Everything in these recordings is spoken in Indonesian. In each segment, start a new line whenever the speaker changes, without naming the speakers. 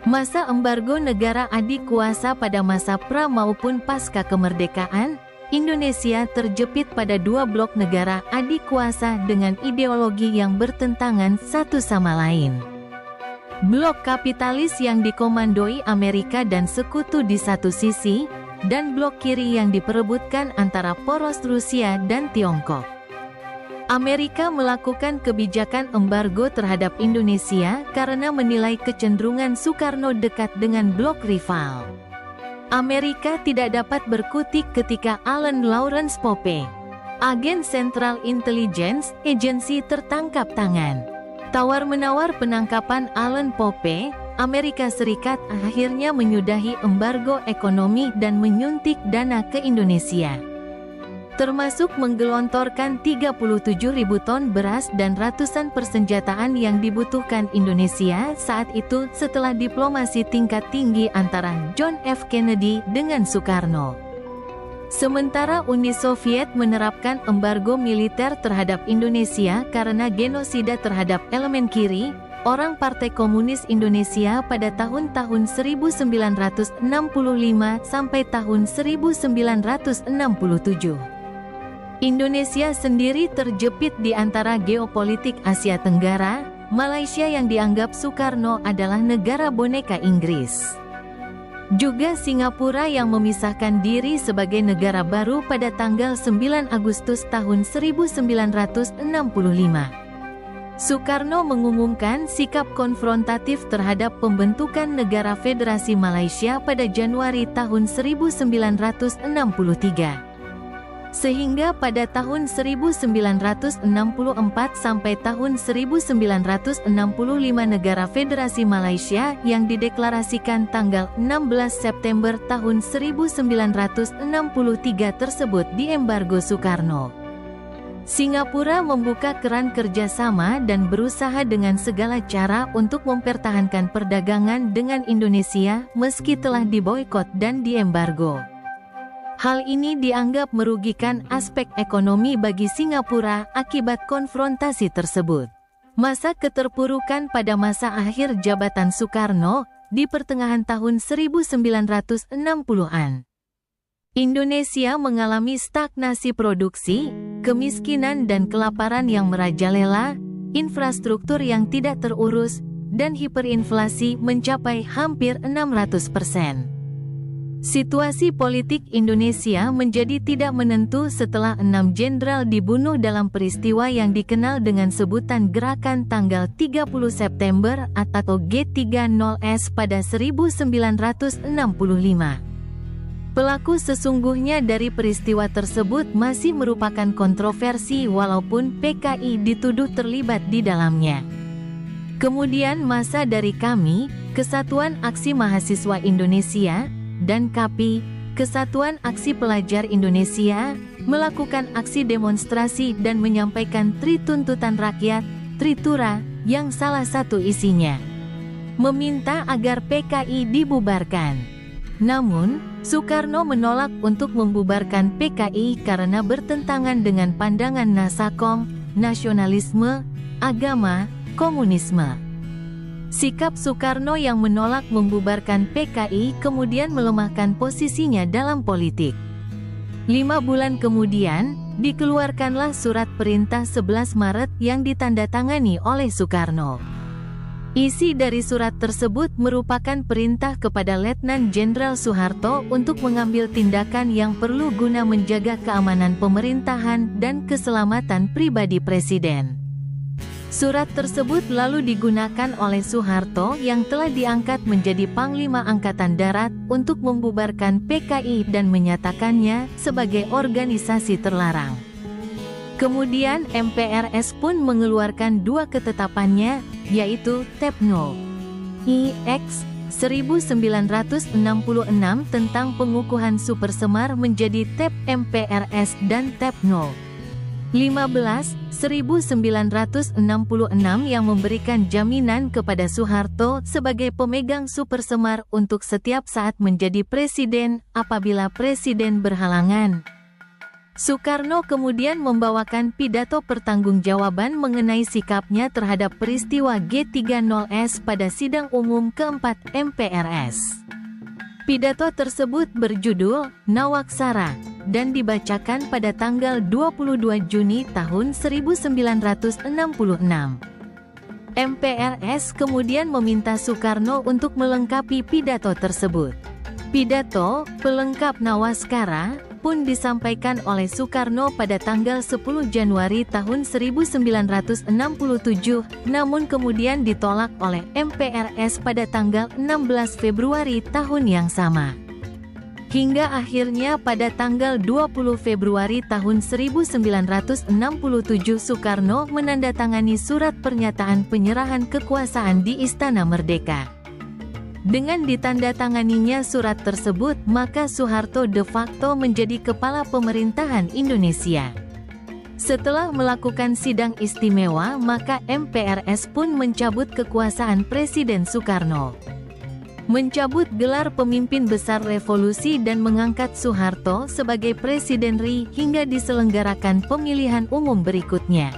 Masa embargo negara adik kuasa pada masa pra maupun pasca kemerdekaan, Indonesia terjepit pada dua blok negara adik kuasa dengan ideologi yang bertentangan satu sama lain. Blok kapitalis yang dikomandoi Amerika dan sekutu di satu sisi, dan blok kiri yang diperebutkan antara poros Rusia dan Tiongkok. Amerika melakukan kebijakan embargo terhadap Indonesia karena menilai kecenderungan Soekarno dekat dengan blok rival. Amerika tidak dapat berkutik ketika Allen Lawrence Pope, agen Central Intelligence Agency, tertangkap tangan. Tawar-menawar penangkapan Allen Pope, Amerika Serikat akhirnya menyudahi embargo ekonomi dan menyuntik dana ke Indonesia, termasuk menggelontorkan 37.000 ton beras dan ratusan persenjataan yang dibutuhkan Indonesia saat itu setelah diplomasi tingkat tinggi antara John F. Kennedy dengan Soekarno. Sementara Uni Soviet menerapkan embargo militer terhadap Indonesia karena genosida terhadap elemen kiri, orang Partai Komunis Indonesia pada tahun-tahun 1965 sampai tahun 1967. Indonesia sendiri terjepit di antara geopolitik Asia Tenggara. Malaysia yang dianggap Soekarno adalah negara boneka Inggris. Juga Singapura yang memisahkan diri sebagai negara baru pada tanggal 9 Agustus tahun 1965. Soekarno mengumumkan sikap konfrontatif terhadap pembentukan negara Federasi Malaysia pada Januari tahun 1963. Sehingga pada tahun 1964 sampai tahun 1965 negara Federasi Malaysia yang dideklarasikan tanggal 16 September tahun 1963 tersebut diembargo Soekarno. Singapura membuka keran kerjasama dan berusaha dengan segala cara untuk mempertahankan perdagangan dengan Indonesia meski telah diboikot dan diembargo. Hal ini dianggap merugikan aspek ekonomi bagi Singapura akibat konfrontasi tersebut. Masa keterpurukan pada masa akhir jabatan Soekarno di pertengahan tahun 1960-an. Indonesia mengalami stagnasi produksi, kemiskinan dan kelaparan yang merajalela, infrastruktur yang tidak terurus, dan hiperinflasi mencapai hampir 600%. Situasi politik Indonesia menjadi tidak menentu setelah 6 jenderal dibunuh dalam peristiwa yang dikenal dengan sebutan Gerakan Tanggal 30 September atau G30S pada 1965. Pelaku sesungguhnya dari peristiwa tersebut masih merupakan kontroversi walaupun PKI dituduh terlibat di dalamnya. Kemudian masa dari kami, Kesatuan Aksi Mahasiswa Indonesia, dan KAPI, Kesatuan Aksi Pelajar Indonesia, melakukan aksi demonstrasi dan menyampaikan tuntutan rakyat, Tritura, yang salah satu isinya meminta agar PKI dibubarkan. Namun, Soekarno menolak untuk membubarkan PKI karena bertentangan dengan pandangan Nasakom, nasionalisme, agama, komunisme. Sikap Soekarno yang menolak membubarkan PKI kemudian melemahkan posisinya dalam politik. 5 bulan kemudian, dikeluarkanlah surat perintah 11 Maret yang ditandatangani oleh Soekarno. Isi dari surat tersebut merupakan perintah kepada Letnan Jenderal Soeharto untuk mengambil tindakan yang perlu guna menjaga keamanan pemerintahan dan keselamatan pribadi Presiden. Surat tersebut lalu digunakan oleh Soeharto yang telah diangkat menjadi Panglima Angkatan Darat untuk membubarkan PKI dan menyatakannya sebagai organisasi terlarang. Kemudian MPRS pun mengeluarkan 2 ketetapannya, yaitu TEP-No. IX 1966 tentang pengukuhan supersemar menjadi TEP MPRS dan TEP-No. 1966 yang memberikan jaminan kepada Soeharto sebagai pemegang supersemar untuk setiap saat menjadi presiden apabila presiden berhalangan. Soekarno kemudian membawakan pidato pertanggungjawaban mengenai sikapnya terhadap peristiwa G30S pada sidang umum keempat MPRS. Pidato tersebut berjudul Nawaksara dan dibacakan pada tanggal 22 Juni tahun 1966. MPRS kemudian meminta Soekarno untuk melengkapi pidato tersebut. Pidato pelengkap Nawaskara pun disampaikan oleh Soekarno pada tanggal 10 Januari tahun 1967, namun kemudian ditolak oleh MPRS pada tanggal 16 Februari tahun yang sama. Hingga akhirnya pada tanggal 20 Februari tahun 1967 Soekarno menandatangani surat pernyataan penyerahan kekuasaan di Istana Merdeka. Dengan ditandatanganinya surat tersebut, maka Soeharto de facto menjadi kepala pemerintahan Indonesia. Setelah melakukan sidang istimewa, maka MPRS pun mencabut kekuasaan Presiden Soekarno, mencabut gelar pemimpin besar revolusi dan mengangkat Soeharto sebagai Presiden RI hingga diselenggarakan pemilihan umum berikutnya.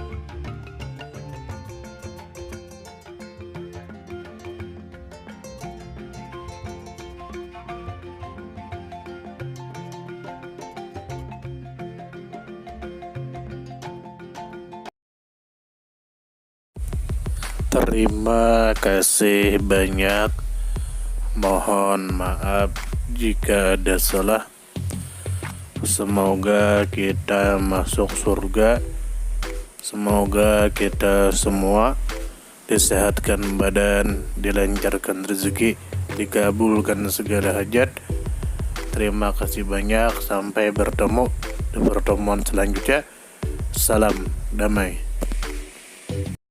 Terima kasih banyak. Mohon maaf jika ada salah. Semoga kita masuk surga. Semoga kita semua disehatkan badan, dilancarkan rezeki, dikabulkan segala hajat. Terima kasih banyak. Sampai bertemu di pertemuan selanjutnya. Salam damai.